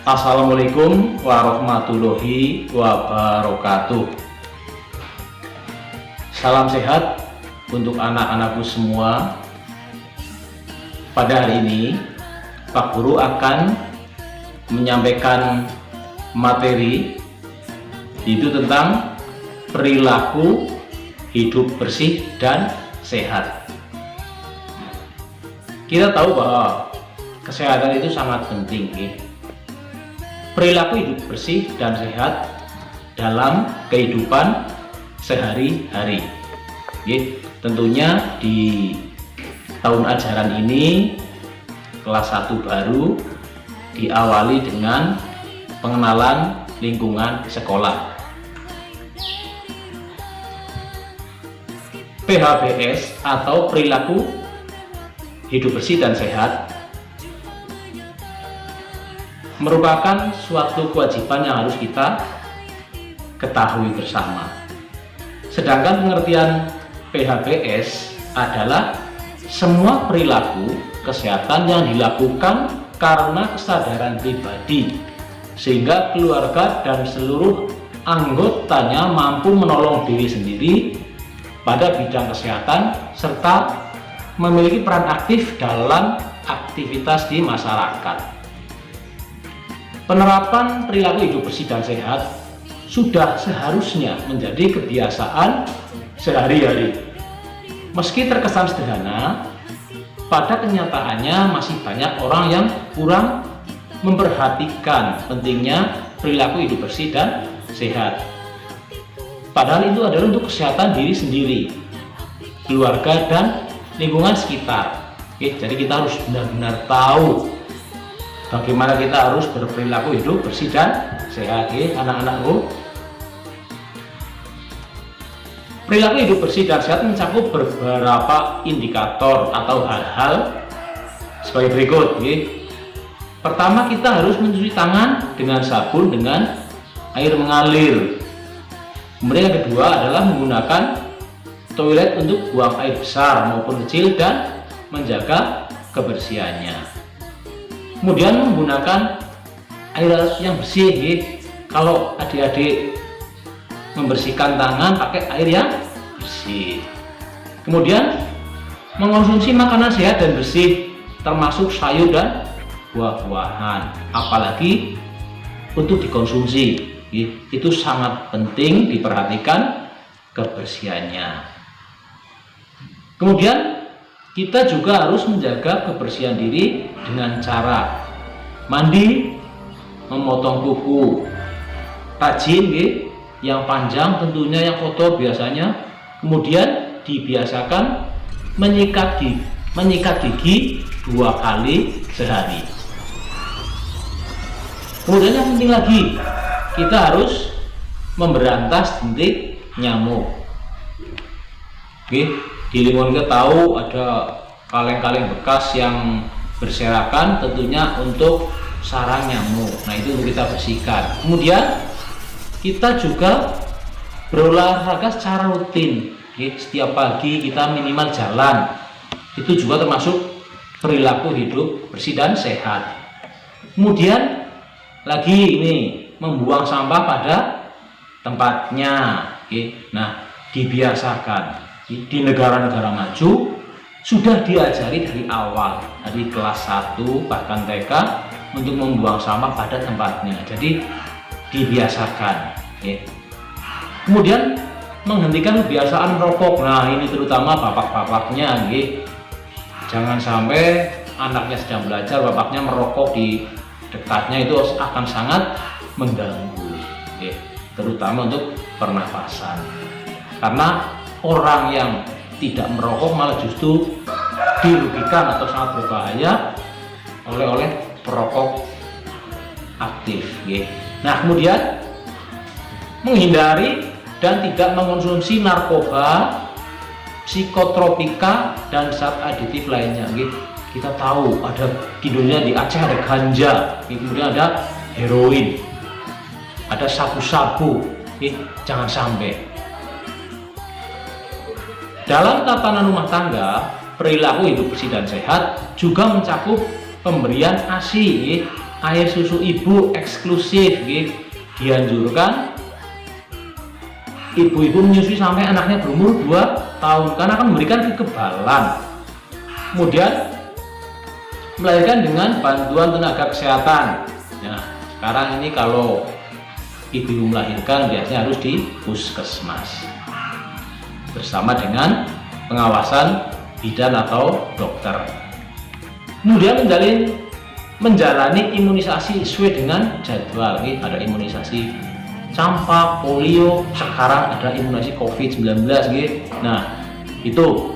Assalamualaikum warahmatullahi wabarakatuh. Salam sehat untuk anak-anakku semua. Pada hari ini Pak Guru akan menyampaikan materi itu tentang perilaku hidup bersih dan sehat. Kita tahu bahwa kesehatan itu sangat penting. Perilaku hidup bersih dan sehat dalam kehidupan sehari-hari. Tentunya di tahun ajaran ini kelas 1 baru diawali dengan pengenalan lingkungan sekolah. PHBS atau perilaku hidup bersih dan sehat merupakan suatu kewajiban yang harus kita ketahui bersama. Sedangkan pengertian PHBS adalah semua perilaku kesehatan yang dilakukan karena kesadaran pribadi, sehingga keluarga dan seluruh anggotanya mampu menolong diri sendiri pada bidang kesehatan serta memiliki peran aktif dalam aktivitas di masyarakat. Penerapan perilaku hidup bersih dan sehat sudah seharusnya menjadi kebiasaan sehari-hari. Meski terkesan sederhana, pada kenyataannya masih banyak orang yang kurang memperhatikan pentingnya perilaku hidup bersih dan sehat. Padahal itu adalah untuk kesehatan diri sendiri, keluarga, dan lingkungan sekitar. Jadi kita harus benar-benar tahu bagaimana kita harus berperilaku hidup bersih dan sehat, anak-anakku. Perilaku hidup bersih dan sehat mencakup beberapa indikator atau hal-hal sebagai berikut. Pertama, kita harus mencuci tangan dengan sabun dengan air mengalir. Kemudian yang kedua adalah menggunakan toilet untuk buang air besar maupun kecil dan menjaga kebersihannya. Kemudian menggunakan air yang bersih. Kalau adik-adik membersihkan tangan pakai air yang bersih. Kemudian mengonsumsi makanan sehat dan bersih, termasuk sayur dan buah-buahan, apalagi untuk dikonsumsi. Itu sangat penting diperhatikan kebersihannya. Kemudian kita juga harus menjaga kebersihan diri dengan cara mandi, memotong kuku rajin, yang panjang tentunya, yang kotor biasanya. Kemudian dibiasakan menyikat gigi 2 kali sehari. Kemudian yang penting lagi, kita harus memberantas jentik nyamuk. Di lingkungan kita tahu ada kaleng-kaleng bekas yang berserakan, tentunya untuk sarang nyamuk. Nah, itu untuk kita bersihkan. Kemudian kita juga berolahraga secara rutin. Setiap pagi kita minimal jalan. Itu juga termasuk perilaku hidup bersih dan sehat. Kemudian lagi ini membuang sampah pada tempatnya. Nah, dibiasakan. Di negara-negara maju sudah diajari dari awal, dari kelas 1 bahkan TK, untuk membuang sampah pada tempatnya. Jadi dibiasakan. Kemudian menghentikan kebiasaan merokok. Nah, ini terutama bapak-bapaknya. Jangan sampai anaknya sedang belajar, bapaknya merokok di dekatnya, itu akan sangat mengganggu, terutama untuk pernafasan. Karena orang yang tidak merokok malah justru dirugikan atau sangat berbahaya oleh perokok aktif. Nah, kemudian menghindari dan tidak mengonsumsi narkoba, psikotropika, dan zat aditif lainnya. Kita tahu ada di dunia, di Aceh ada ganja, kemudian ada heroin, ada sabu-sabu. Jangan sampai. Dalam tatanan rumah tangga, perilaku hidup bersih dan sehat juga mencakup pemberian ASI air susu ibu eksklusif nggih. Dianjurkan ibu-ibu menyusui sampai anaknya berumur 2 tahun karena akan memberikan kekebalan. Kemudian melahirkan dengan bantuan tenaga kesehatan. Nah, sekarang ini kalau ibu melahirkan biasanya harus di puskesmas bersama dengan pengawasan bidan atau dokter. Kemudian menjalani imunisasi sesuai dengan jadwal. Ada imunisasi campak, polio, sekarang ada imunisasi COVID-19 gitu. Nah, itu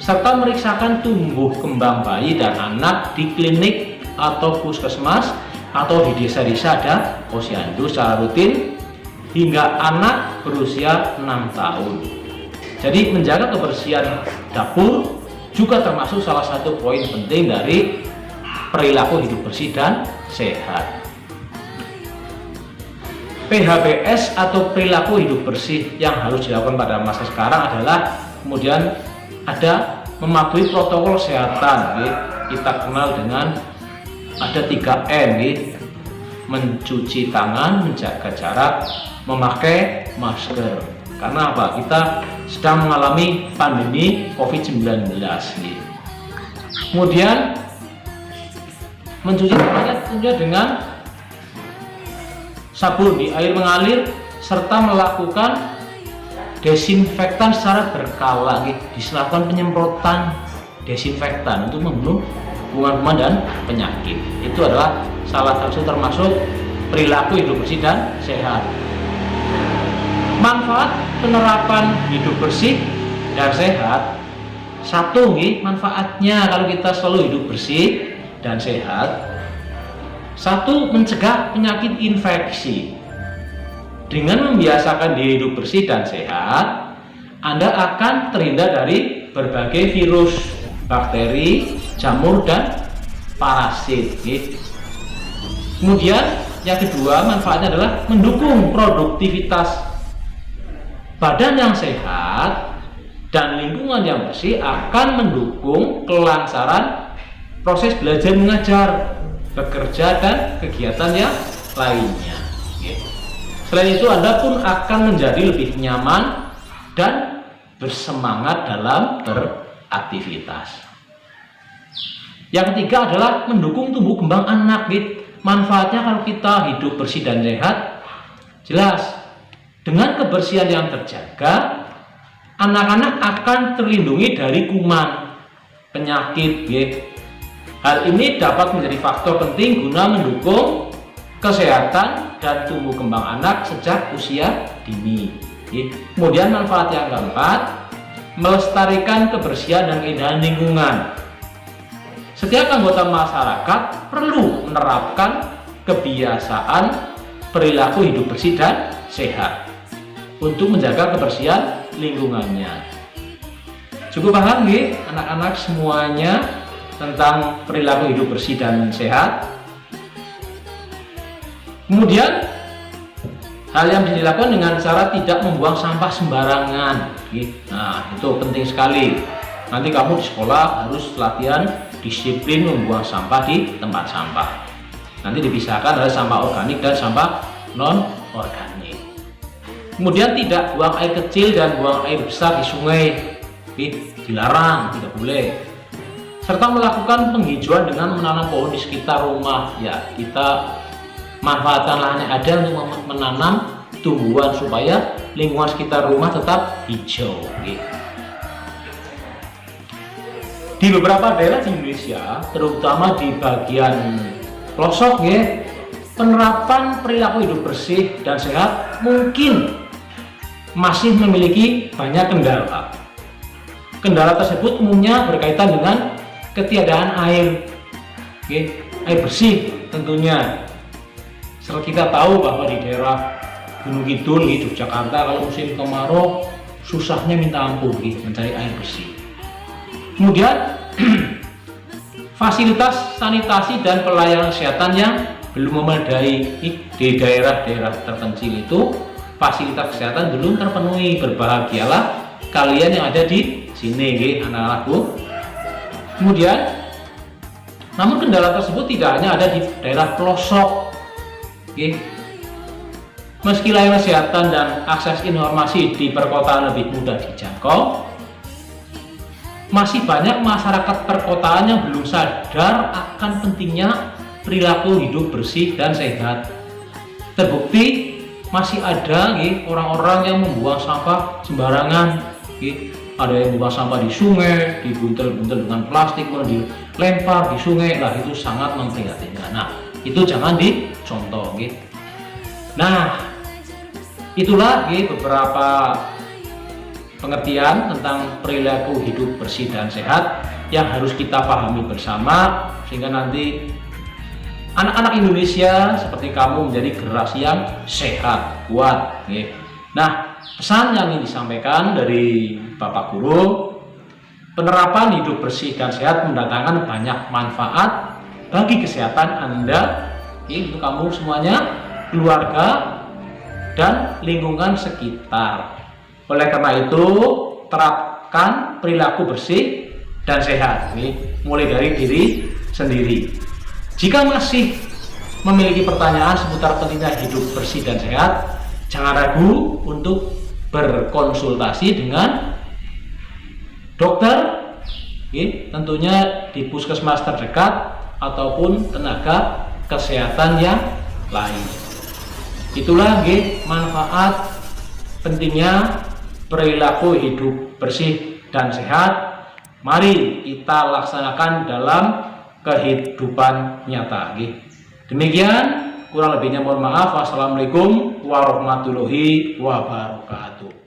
serta meriksakan tumbuh kembang bayi dan anak di klinik atau puskesmas atau di desa-desa ada posyandu secara rutin hingga anak berusia 6 tahun. Jadi menjaga kebersihan dapur juga termasuk salah satu poin penting dari perilaku hidup bersih dan sehat. PHBS atau perilaku hidup bersih yang harus dilakukan pada masa sekarang adalah kemudian ada mematuhi protokol kesehatan. Kita kenal dengan ada 3M, mencuci tangan, menjaga jarak, memakai masker. Karena apa? Kita sedang mengalami pandemi COVID-19. Kemudian mencuci tangannya tentunya dengan sabun di air mengalir serta melakukan desinfektan secara berkala. Dilakukan penyemprotan desinfektan untuk membunuh kuman-kuman dan penyakit. Itu adalah salah satu termasuk perilaku hidup bersih dan sehat. Manfaat penerapan hidup bersih dan sehat. Satu, manfaatnya kalau kita selalu hidup bersih dan sehat. Satu, mencegah penyakit infeksi. Dengan membiasakan diri hidup bersih dan sehat, Anda akan terhindar dari berbagai virus, bakteri, jamur, dan parasit. Kemudian yang kedua, manfaatnya adalah mendukung produktivitas. Badan yang sehat dan lingkungan yang bersih akan mendukung kelancaran proses belajar mengajar, bekerja, dan kegiatan yang lainnya. Selain itu, Anda pun akan menjadi lebih nyaman dan bersemangat dalam beraktivitas. Yang ketiga adalah mendukung tumbuh kembang anak. Manfaatnya kalau kita hidup bersih dan sehat, jelas. Dengan kebersihan yang terjaga, anak-anak akan terlindungi dari kuman, penyakit. Hal ini dapat menjadi faktor penting guna mendukung kesehatan dan tumbuh kembang anak sejak usia dini. Kemudian manfaat yang keempat, melestarikan kebersihan dan keindahan lingkungan. Setiap anggota masyarakat perlu menerapkan kebiasaan perilaku hidup bersih dan sehat untuk menjaga kebersihan lingkungannya. Cukup paham anak-anak semuanya tentang perilaku hidup bersih dan sehat. Kemudian hal yang bisa dilakukan dengan cara tidak membuang sampah sembarangan. Nah, itu penting sekali. Nanti kamu di sekolah harus latihan disiplin membuang sampah di tempat sampah. Nanti dipisahkan ada sampah organik dan sampah non organik. Kemudian tidak buang air kecil dan buang air besar di sungai. Dilarang, tidak boleh. Serta melakukan penghijauan dengan menanam pohon di sekitar rumah. Ya, kita manfaatkan lahan yang ada untuk menanam tumbuhan supaya lingkungan sekitar rumah tetap hijau. Di beberapa daerah di Indonesia, terutama di bagian pelosok, penerapan perilaku hidup bersih dan sehat mungkin masih memiliki banyak kendala. Kendala tersebut umumnya berkaitan dengan ketiadaan air, air bersih tentunya. Setelah kita tahu bahwa di daerah Gunung Kidul, Yogyakarta, kalau musim kemarau susahnya minta ampun mencari air bersih. Kemudian fasilitas sanitasi dan pelayanan kesehatan yang belum memadai di daerah-daerah terpencil itu, fasilitas kesehatan belum terpenuhi. Berbahagialah kalian yang ada di sini, anak-anakku. Kemudian Namun kendala tersebut tidak hanya ada di daerah pelosok. Oke. Meski layanan kesehatan dan akses informasi di perkotaan lebih mudah dijangkau, masih banyak masyarakat perkotaan yang belum sadar akan pentingnya perilaku hidup bersih dan sehat. Terbukti masih ada orang-orang yang membuang sampah sembarangan. Ada yang membuang sampah di sungai, dibuntel-buntel dengan plastik, kemudian dilempar di sungai. Lah itu sangat memprihatinkan. Nah, itu jangan dicontoh. Nah, itulah beberapa pengertian tentang perilaku hidup bersih dan sehat yang harus kita pahami bersama, sehingga nanti anak-anak Indonesia seperti kamu menjadi generasi yang sehat, kuat. Nah, pesan yang ingin disampaikan dari Bapak Guru, penerapan hidup bersih dan sehat mendatangkan banyak manfaat bagi kesehatan Anda, untuk kamu semuanya, keluarga, dan lingkungan sekitar. Oleh karena itu, terapkan perilaku bersih dan sehat, mulai dari diri sendiri. Jika masih memiliki pertanyaan seputar pentingnya hidup bersih dan sehat, jangan ragu untuk berkonsultasi dengan dokter, tentunya di puskesmas terdekat ataupun tenaga kesehatan yang lain. Itulah manfaat pentingnya perilaku hidup bersih dan sehat. Mari kita laksanakan dalam kehidupan nyata. Demikian, kurang lebihnya mohon maaf. Wassalamualaikum warahmatullahi wabarakatuh.